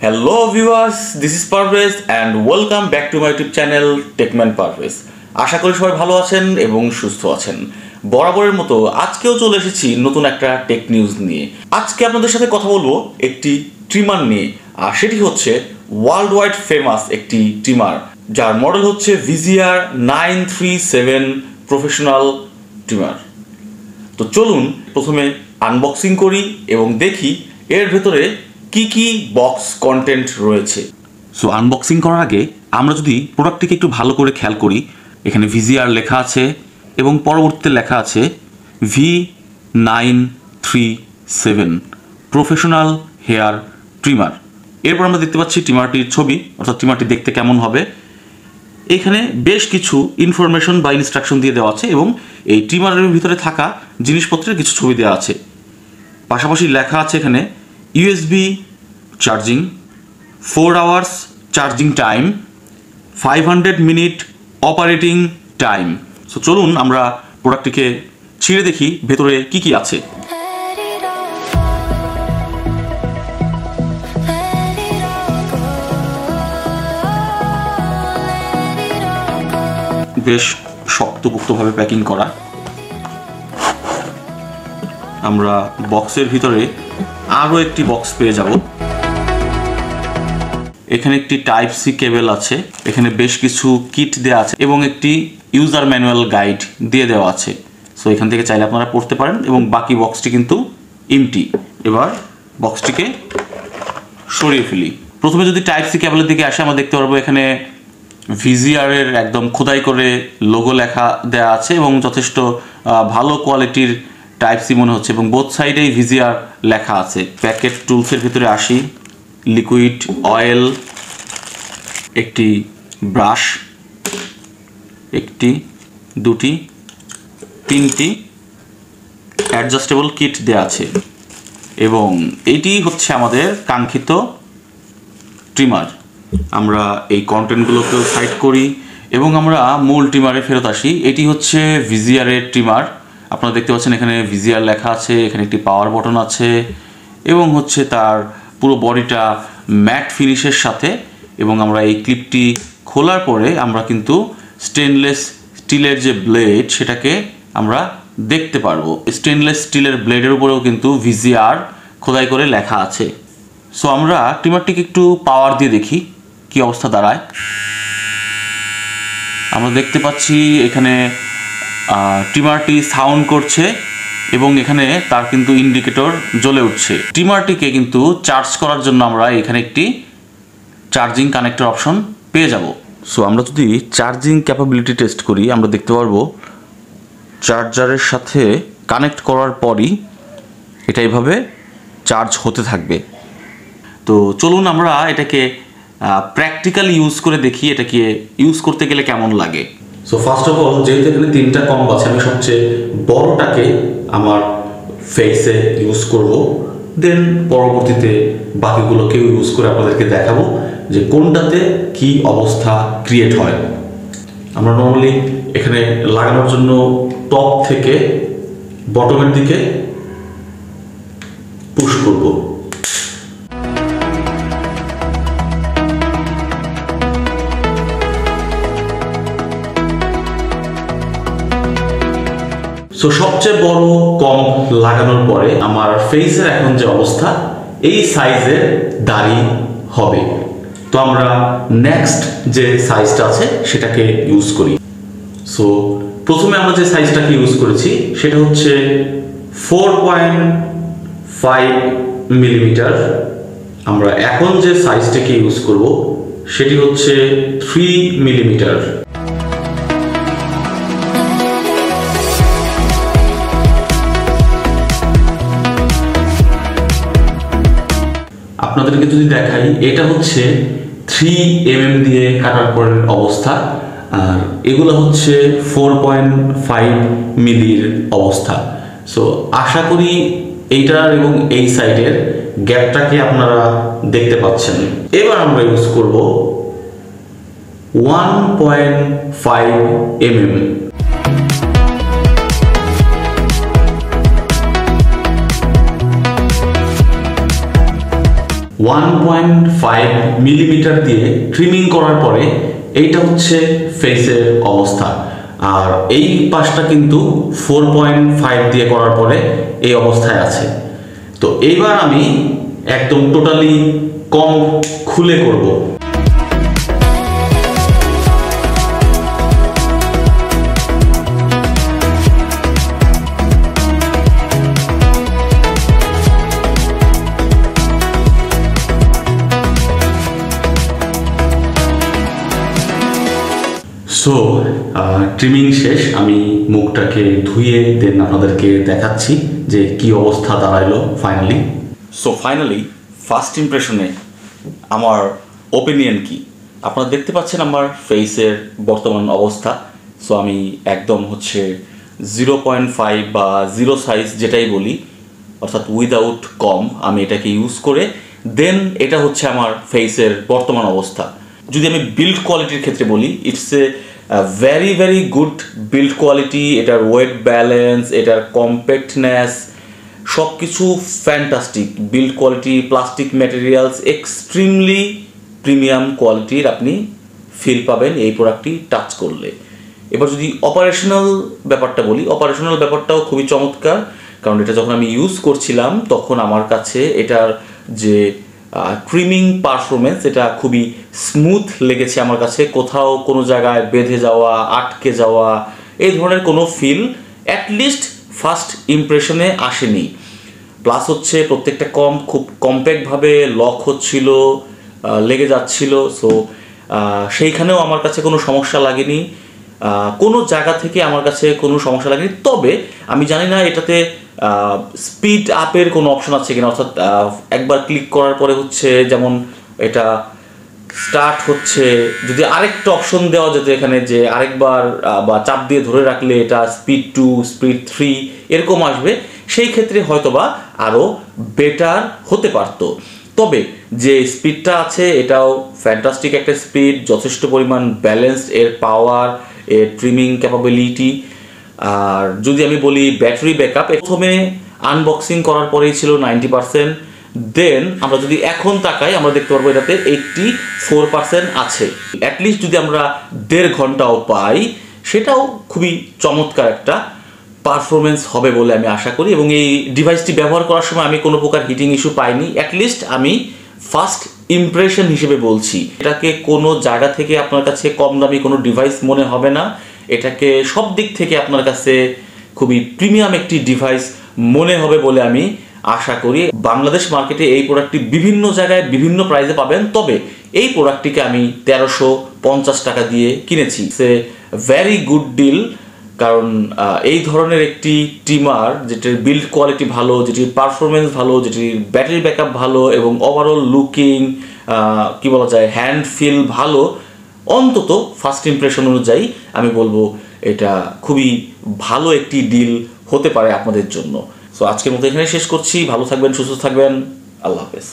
Hello viewers, this is Parvez and welcome back to my YouTube channel Techman Parvez. আশা করি সবাই ভালো আছেন এবং সুস্থ আছেন। বরাবরের মতো আজকেও চলে এসেছি নতুন একটা টেক নিউজ নিয়ে। আজকে আপনাদের সাথে কথা বলবো একটি ট্রিমার নিয়ে, আর সেটি হচ্ছে ওয়ার্ল্ড ওয়াইড ফেমাস একটি ট্রিমার যার মডেল হচ্ছে VZR 937 প্রফেশনাল ট্রিমার। তো চলুন প্রথমে আনবক্সিং করি এবং দেখি এর ভেতরে কি কি বক্স কন্টেন্ট রয়েছে। সো আনবক্সিং করার আগে আমরা যদি প্রোডাক্টটিকে একটু ভালো করে খেয়াল করি, এখানে VZR লেখা আছে এবং পরবর্তীতে লেখা আছে V937 প্রফেশনাল হেয়ার ট্রিমার। এরপর আমরা দেখতে পাচ্ছি ট্রিমারটির ছবি, অর্থাৎ ট্রিমারটি দেখতে কেমন হবে। এখানে বেশ কিছু ইনফরমেশন বা ইনস্ট্রাকশন দিয়ে দেওয়া আছে এবং এই ট্রিমারের ভিতরে থাকা জিনিসপত্রের কিছু ছবি দেওয়া আছে। পাশাপাশি লেখা আছে এখানে USB charging, 4 hours charging time, 500 minute operating time. So চলুন আমরা প্রোডাক্টটিকে ছিঁড়ে দেখি ভেতরে কি কি আছে। বেশ শক্তপোক্তভাবে প্যাকিং করা। আমরা বক্সের ভিতরে আরও একটি বক্স পেয়ে যাব। এখানে একটি টাইপ সি কেবল আছে, এখানে বেশ কিছু কিট দেওয়া আছে এবং একটি ইউজার ম্যানুয়াল গাইড দিয়ে দেওয়া আছে। সো এখান থেকে চাইলে আপনারা পড়তে পারেন এবং বাকি বক্সটি কিন্তু এমটি। এবার বক্সটিকে সরিয়ে ফেলি। প্রথমে যদি টাইপ সি কেবলের দিকে আসে, আমরা দেখতে পারবো এখানে VZR এর একদম খোদাই করে লোগো লেখা দেওয়া আছে এবং যথেষ্ট ভালো কোয়ালিটির টাইপ সি মনে হচ্ছে এবং বোথ সাইডেই VZR লেখা আছে। প্যাকেট টুলসের ভিতরে আসি, লিকুইড অয়েল, একটি ব্রাশ, একটি, দুটি, তিনটি অ্যাডজাস্টেবল কিট দেওয়া আছে এবং এটি হচ্ছে আমাদের কাঙ্ক্ষিত ট্রিমার। আমরা এই কন্টেন্টগুলোকেও সাইড করি এবং আমরা মূল ট্রিমারে ফেরত আসি। এটি হচ্ছে VZR এর ট্রিমার। আপনারা দেখতে পাচ্ছেন এখানে VZR লেখা আছে, এখানে একটি পাওয়ার বটন আছে এবং হচ্ছে তার পুরো বডিটা ম্যাট ফিনিশের সাথে। এবং আমরা এই ক্লিপটি খোলার পরে আমরা কিন্তু স্টেনলেস স্টিলের যে ব্লেড সেটাকে আমরা দেখতে পারবো। স্টেনলেস স্টিলের ব্লেডের উপরেও কিন্তু VZR খোদাই করে লেখা আছে। সো আমরা ট্রিমারটিকে একটু পাওয়ার দিয়ে দেখি কি অবস্থা দাঁড়ায়। আমরা দেখতে পাচ্ছি এখানে ট্রিমারটি সাউন্ড করছে এবং এখানে তার কিন্তু ইন্ডিকেটর জ্বলে উঠছে। ট্রিমারটিকে কিন্তু চার্জ করার জন্য আমরা এখানে একটি চার্জিং কানেক্টর অপশন পেয়ে যাব। সো আমরা যদি চার্জিং ক্যাপাবিলিটি টেস্ট করি, আমরা দেখতে পারবো চার্জারের সাথে কানেক্ট করার পরই এটা এইভাবে চার্জ হতে থাকবে। তো চলুন আমরা এটাকে প্র্যাকটিক্যালি ইউজ করে দেখি এটাকে ইউজ করতে গেলে কেমন লাগে। সো ফার্স্ট অফ অল, যেহেতু এখানে তিনটা কম্বো আছে, আমি সবচেয়ে বড়টাকে আমার ফেসে ইউজ করব, দেন পরবর্তীতে বাকিগুলোকেও ইউজ করে আপনাদেরকে দেখাবো যে কোনটাতে কি অবস্থা ক্রিয়েট হয়। আমরা নর্মালি এখানে লাগানোর জন্য টপ থেকে বটমের দিকে পুশ করব। সো সবচেয়ে বড় কম লাগানোর পরে আমার ফেসের এখন যে অবস্থা, এই সাইজের দাড়ি হবে। তো আমরা নেক্সট যে সাইজটা আছে সেটাকে ইউজ করি। সো প্রথমে আমরা যে সাইজটাকে ইউজ করেছি সেটা হচ্ছে 4.5 মিলিমিটার। আমরা এখন যে সাইজটাকে ইউজ করব সেটি হচ্ছে 3 মিলিমিটার। আপনাদেরকে যদি দেখাই, এটা হচ্ছে 3 mm দিয়ে কাটার পরের অবস্থা, আর এগুলো হচ্ছে 4.5 মিলির অবস্থা। সো আশা করি এইটার এবং এই সাইডের গ্যাপটাকে আপনারা দেখতে পাচ্ছেন। এবার আমরা ইউজ করব 1.5 mm। 1.5 মিলিমিটার দিয়ে ট্রিমিং করার পরে এইটা হচ্ছে ফেসের অবস্থা, আর এই পাশটা কিন্তু 4.5 দিয়ে করার পরে এই অবস্থায় আছে। তো এইবার আমি একদম টোটালি কম খুলে করব। সো ট্রিমিং শেষ, আমি মুখটাকে ধুয়ে দেন আপনাদেরকে দেখাচ্ছি যে কি অবস্থা দাঁড়াইলো ফাইনালি। সো ফাইনালি ফার্স্ট ইমপ্রেশনে আমার ওপিনিয়ন কি, আপনারা দেখতে পাচ্ছেন আমার ফেসের বর্তমান অবস্থা। সো আমি একদম হচ্ছে 0.5 বা 0 সাইজ যেটাই বলি, অর্থাৎ উইদাউট কম, আমি এটাকে ইউজ করে দেন এটা হচ্ছে আমার ফেসের বর্তমান অবস্থা। যদি আমি বিল্ড কোয়ালিটির ক্ষেত্রে বলি, it's a very very good build quality. এটার ওয়েট ব্যালেন্স, এটার কম্প্যাক্টনেস, সব কিছু fantastic build quality. Plastic materials extremely premium কোয়ালিটির আপনি ফিল পাবেন এই প্রোডাক্টটি টাচ করলে। এবার যদি অপারেশনাল ব্যাপারটা বলি, অপারেশনাল ব্যাপারটাও খুবই চমৎকার, কারণ এটা যখন আমি ইউজ করছিলাম তখন আমার কাছে এটার যে ট্রিমিং পারফরমেন্স এটা খুবই স্মুথ লেগেছে আমার কাছে। কোথাও কোনো জায়গায় বেঁধে যাওয়া, আটকে যাওয়া এই ধরনের কোনো ফিল অ্যাটলিস্ট ফার্স্ট ইমপ্রেশনে আসেনি। প্লাস হচ্ছে প্রত্যেকটা খুব কম্প্যাক্টভাবে লক হচ্ছিল, লেগে যাচ্ছিল। সো সেইখানেও আমার কাছে কোনো সমস্যা লাগেনি, কোনো জায়গা থেকে আমার কাছে কোনো সমস্যা লাগেনি। তবে আমি জানি না এটাতে স্পিড আপের কোনো অপশন আছে কিনা, অর্থাৎ একবার ক্লিক করার পরে হচ্ছে যেমন এটা স্টার্ট হচ্ছে, যদি আরেকটা অপশন দেওয়া যেত এখানে যে আরেকবার বা চাপ দিয়ে ধরে রাখলে এটা স্পিড 2, স্পিড 3 এরকম আসবে, সেই ক্ষেত্রে হয়তোবা আরও বেটার হতে পারতো। তবে যে স্পিডটা আছে এটাও ফ্যান্টাস্টিক একটা স্পিড, যথেষ্ট পরিমাণ ব্যালেন্সড এর পাওয়ার, এর ট্রিমিং ক্যাপাবিলিটি। আর যদি আমি বলি ব্যাটারি ব্যাকআপ, প্রথমে আনবক্সিং করার পরেই ছিল 90%, দেন আমরা যদি এখন তাকাই আমরা দেখতে পারবো এটাতে 84% আছে। অ্যাটলিস্ট যদি আমরা 1.5 ঘন্টাও পাই সেটাও খুবই চমৎকার একটা পারফরমেন্স হবে বলে আমি আশা করি। এবং এই ডিভাইসটি ব্যবহার করার সময় আমি কোনো প্রকার হিটিং ইস্যু পাইনি, অ্যাটলিস্ট আমি ফার্স্ট ইমপ্রেশন হিসেবে বলছি। এটাকে কোনো জায়গা থেকে আপনার কাছে কম দামি কোনো ডিভাইস মনে হবে না, এটাকে সব দিক থেকে আপনার কাছে খুবই প্রিমিয়াম একটি ডিভাইস মনে হবে বলে আমি আশা করি। বাংলাদেশ মার্কেটে এই প্রোডাক্টটি বিভিন্ন জায়গায় বিভিন্ন প্রাইসে পাবেন, তবে এই প্রোডাক্টটিকে আমি 1350 টাকা দিয়ে কিনেছি। It's a very good deal, কারণ এই ধরনের একটি ট্রিমার যেটির বিল্ড কোয়ালিটি ভালো, যেটির পারফরমেন্স ভালো, যেটির ব্যাটারি ব্যাকআপ ভালো এবং ওভারঅল লুকিং কি বলা যায় হ্যান্ড ফিল ভালো, অন্তত ফার্স্ট ইমপ্রেশন অনুযায়ী আমি বলবো এটা খুবই ভালো একটি ডিল হতে পারে আপনাদের জন্য। সো আজকের মতো এখানে শেষ করছি। ভালো থাকবেন, সুস্থ থাকবেন, আল্লাহ হাফেজ।